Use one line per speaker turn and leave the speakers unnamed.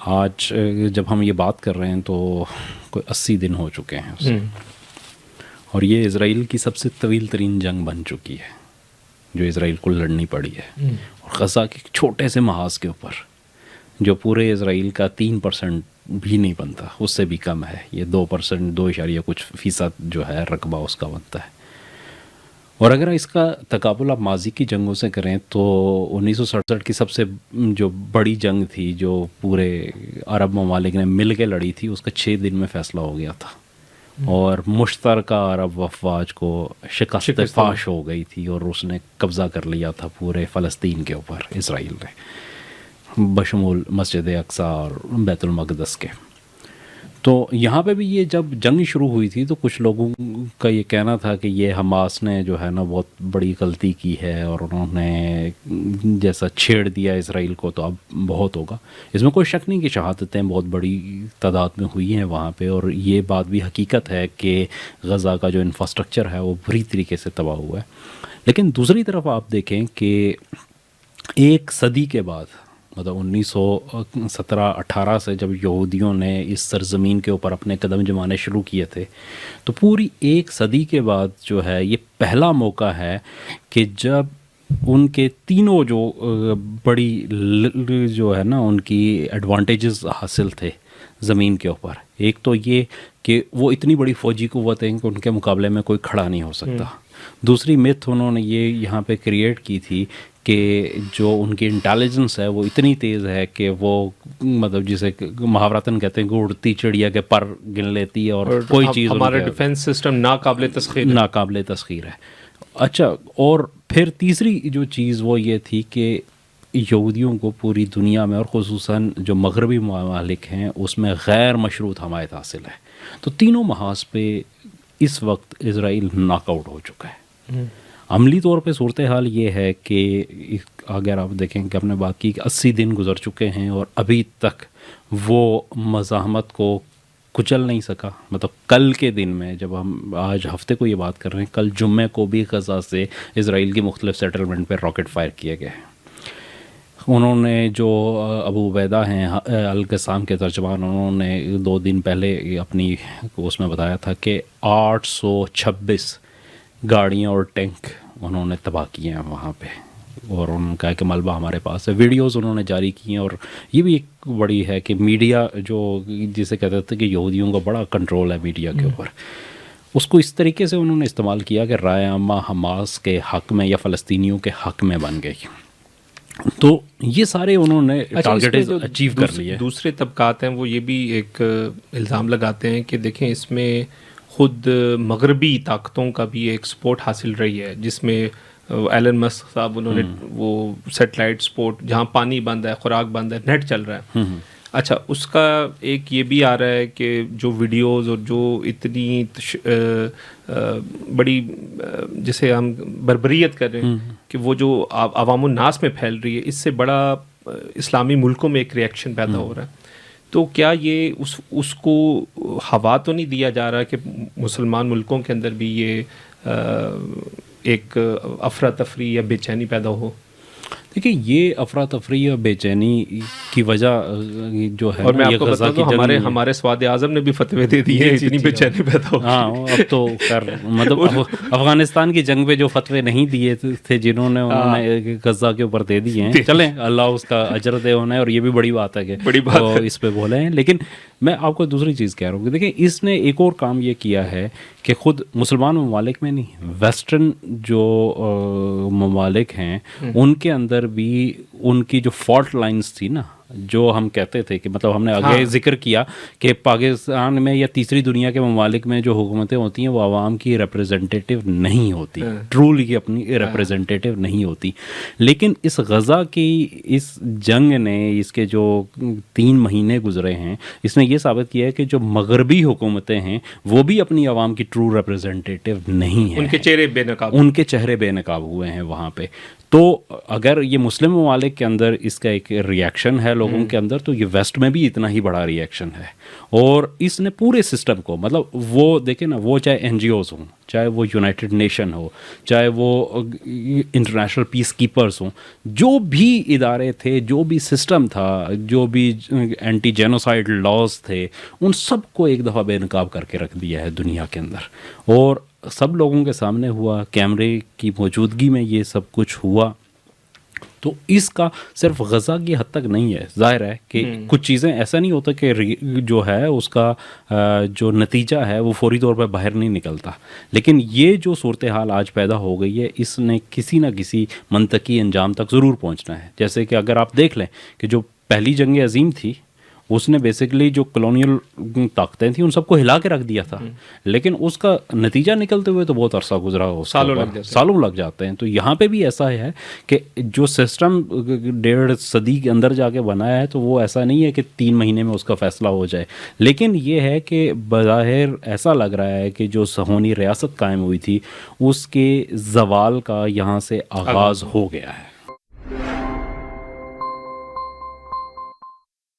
آج جب ہم یہ بات کر رہے ہیں تو کوئی 80 دن ہو چکے ہیں اسے، اور یہ اسرائیل کی سب سے طویل ترین جنگ بن چکی ہے جو اسرائیل کو لڑنی پڑی ہے، اور غزہ کے چھوٹے سے محاذ کے اوپر جو پورے اسرائیل کا 3% بھی نہیں بنتا، اس سے بھی کم ہے، یہ 2%، 2 کچھ فیصد جو ہے رقبہ اس کا بنتا ہے۔ اور اگر اس کا تقابل آپ ماضی کی جنگوں سے کریں تو 1967 کی سب سے جو بڑی جنگ تھی جو پورے عرب ممالک نے مل کے لڑی تھی، اس کا 6 دن میں فیصلہ ہو گیا تھا، اور مشترکہ عرب افواج کو شکست فاش ہو گئی تھی، اور اس نے قبضہ کر لیا تھا پورے فلسطین کے اوپر اسرائیل نے، بشمول مسجد اقصیٰ اور بیت المقدس کے۔ تو یہاں پہ بھی یہ جب جنگ شروع ہوئی تھی تو کچھ لوگوں کا یہ کہنا تھا کہ یہ حماس نے جو ہے نا بہت بڑی غلطی کی ہے، اور انہوں نے جیسا چھیڑ دیا اسرائیل کو تو اب بہت ہوگا۔ اس میں کوئی شک نہیں کہ شہادتیں بہت بڑی تعداد میں ہوئی ہیں وہاں پہ، اور یہ بات بھی حقیقت ہے کہ غزہ کا جو انفراسٹرکچر ہے وہ بری طریقے سے تباہ ہوا ہے۔ لیکن دوسری طرف آپ دیکھیں کہ 1 صدی کے بعد، مطلب 1917-18 سے جب یہودیوں نے اس سرزمین کے اوپر اپنے قدم جمانے شروع کیے تھے، تو پوری 1 صدی کے بعد جو ہے یہ پہلا موقع ہے کہ جب ان کے تینوں جو بڑی جو ہے نا ان کی ایڈوانٹیجز حاصل تھے زمین کے اوپر، ایک تو یہ کہ وہ اتنی بڑی فوجی قوت ہیں کہ ان کے مقابلے میں کوئی کھڑا نہیں ہو سکتا۔ دوسری متھ انہوں نے یہ یہاں پہ کریٹ کی تھی کہ جو ان کی انٹیلیجنس ہے وہ اتنی تیز ہے کہ وہ مطلب جسے محاورتاً کہتے ہیں کہ اڑتی چڑیا کے پر گن لیتی ہے، اور کوئی چیز
ہمارا ڈیفنس سسٹم ناقابل
تسخیر ہے۔ اچھا، اور پھر تیسری جو چیز وہ یہ تھی کہ یہودیوں کو پوری دنیا میں اور خصوصاً جو مغربی ممالک ہیں اس میں غیر مشروط حمایت حاصل ہے۔ تو تینوں محاذ پہ اس وقت اسرائیل ناک آؤٹ ہو چکا ہے۔ عملی طور پہ صورتحال یہ ہے کہ اگر آپ دیکھیں کہ ہم نے بات کی کہ 80 دن گزر چکے ہیں اور ابھی تک وہ مزاحمت کو کچل نہیں سکا۔ مطلب کل کے دن میں، جب ہم آج ہفتے کو یہ بات کر رہے ہیں، کل جمعے کو بھی غزہ سے اسرائیل کی مختلف سیٹلمنٹ پہ راکٹ فائر کیے گئے ہیں۔ انہوں نے جو ابو عبیدہ ہیں القسام کے ترجمان، انہوں نے 2 دن پہلے اپنی اس میں بتایا تھا کہ 826 گاڑیاں اور ٹینک انہوں نے تباہ کیے ہیں وہاں پہ، اور انہوں نے کہا کہ ملبہ ہمارے پاس ہے۔ ویڈیوز انہوں نے جاری کی ہیں، اور یہ بھی ایک بڑی ہے کہ میڈیا جو جسے کہتے تھے کہ یہودیوں کا بڑا کنٹرول ہے میڈیا کے اوپر، اس کو اس طریقے سے انہوں نے استعمال کیا کہ رائے عامہ حماس کے حق میں یا فلسطینیوں کے حق میں بن گئی۔ تو یہ سارے انہوں نے ٹارگیٹ اچیو کر لیے۔
دوسرے طبقات ہیں وہ یہ بھی ایک الزام لگاتے ہیں کہ دیکھیں اس میں خود مغربی طاقتوں کا بھی ایک سپورٹ حاصل رہی ہے، جس میں ایلن مسک صاحب انہوں نے وہ سیٹلائٹ سپورٹ، جہاں پانی بند ہے، خوراک بند ہے، نیٹ چل رہا ہے۔ اچھا، اس کا ایک یہ بھی آ رہا ہے کہ جو ویڈیوز اور جو اتنی بڑی جسے ہم بربریت کر رہے ہیں کہ وہ جو عوام الناس میں پھیل رہی ہے، اس سے بڑا اسلامی ملکوں میں ایک ریئیکشن پیدا ہو رہا ہے۔ تو کیا یہ اس کو ہوا تو نہیں دیا جا رہا کہ مسلمان ملکوں کے اندر بھی یہ ایک افراتفری یا بے چینی پیدا ہو؟
دیکھیے، یہ افراتفری یا بے چینی کی وجہ جو ہے،
اور میں آپ کو بتا دوں ہمارے سواد اعظم نے بھی فتوے دے دیے اتنی بے چینی پیدا ہو۔
ہاں، اب تو خیر مطلب افغانستان کی جنگ پہ جو فتوے نہیں دیے تھے جنہوں نے غزہ کے اوپر دے دیے ہیں، چلیں اللہ اس کا اجر دے ہونا ہے، اور یہ بھی بڑی بات ہے کہ اس پہ بولے ہیں۔ لیکن میں آپ کو دوسری چیز کہہ رہا ہوں کہ دیکھیں، اس نے ایک اور کام یہ کیا ہے کہ خود مسلمان ممالک میں نہیں، ویسٹرن جو ممالک ہیں ان کے اندر بھی ان کی جو فالٹ لائنز تھی نا، جو ہم کہتے تھے کہ مطلب ہم نے آگے ذکر کیا کہ پاکستان میں یا تیسری دنیا کے ممالک میں جو حکومتیں ہوتی ہیں وہ عوام کی ریپرزنٹیٹیو نہیں ہوتی، ٹرولی اپنی ریپرزنٹیٹیو نہیں ہوتی۔ لیکن اس غزہ کی اس جنگ نے، اس کے جو 3 مہینے گزرے ہیں، اس نے یہ ثابت کیا ہے کہ جو مغربی حکومتیں ہیں وہ بھی اپنی عوام کی ٹرو ریپرزنٹیٹیو نہیں ہیں، ان کے چہرے بے نقاب ہوئے ہیں وہاں پہ۔ تو اگر یہ مسلم ممالک کے اندر اس کا ایک ریئیکشن ہے لوگوں کے اندر, تو یہ ویسٹ میں بھی اتنا ہی بڑا ریئیکشن ہے. اور اس نے پورے سسٹم کو, مطلب وہ دیکھیں نا, وہ چاہے این جی اوز ہوں, چاہے وہ یونائٹڈ نیشن ہو, چاہے وہ انٹرنیشنل پیس کیپرز ہوں, جو بھی ادارے تھے, جو بھی سسٹم تھا, جو بھی اینٹی جینوسائڈ لاز تھے, ان سب کو ایک دفعہ بے نقاب کر کے رکھ دیا ہے دنیا کے اندر. اور سب لوگوں کے سامنے ہوا, کیمرے کی موجودگی میں یہ سب کچھ ہوا. تو اس کا صرف غزہ کی حد تک نہیں ہے. ظاہر ہے کہ کچھ چیزیں ایسا نہیں ہوتا کہ جو ہے اس کا جو نتیجہ ہے وہ فوری طور پہ باہر نہیں نکلتا, لیکن یہ جو صورتحال آج پیدا ہو گئی ہے, اس نے کسی نہ کسی منطقی انجام تک ضرور پہنچنا ہے. جیسے کہ اگر آپ دیکھ لیں کہ جو پہلی جنگ عظیم تھی, اس نے بیسیکلی جو کلونیل طاقتیں تھیں ان سب کو ہلا کے رکھ دیا تھا, لیکن اس کا نتیجہ نکلتے ہوئے تو بہت عرصہ گزرا ہو, سالوں لگ جاتے ہیں. تو یہاں پہ بھی ایسا ہے کہ جو سسٹم 1.5 صدی کے اندر جا کے بنایا ہے, تو وہ ایسا نہیں ہے کہ 3 مہینے میں اس کا فیصلہ ہو جائے. لیکن یہ ہے کہ بظاہر ایسا لگ رہا ہے کہ جو صہیونی ریاست قائم ہوئی تھی اس کے زوال کا یہاں سے آغاز ہو گیا ہے.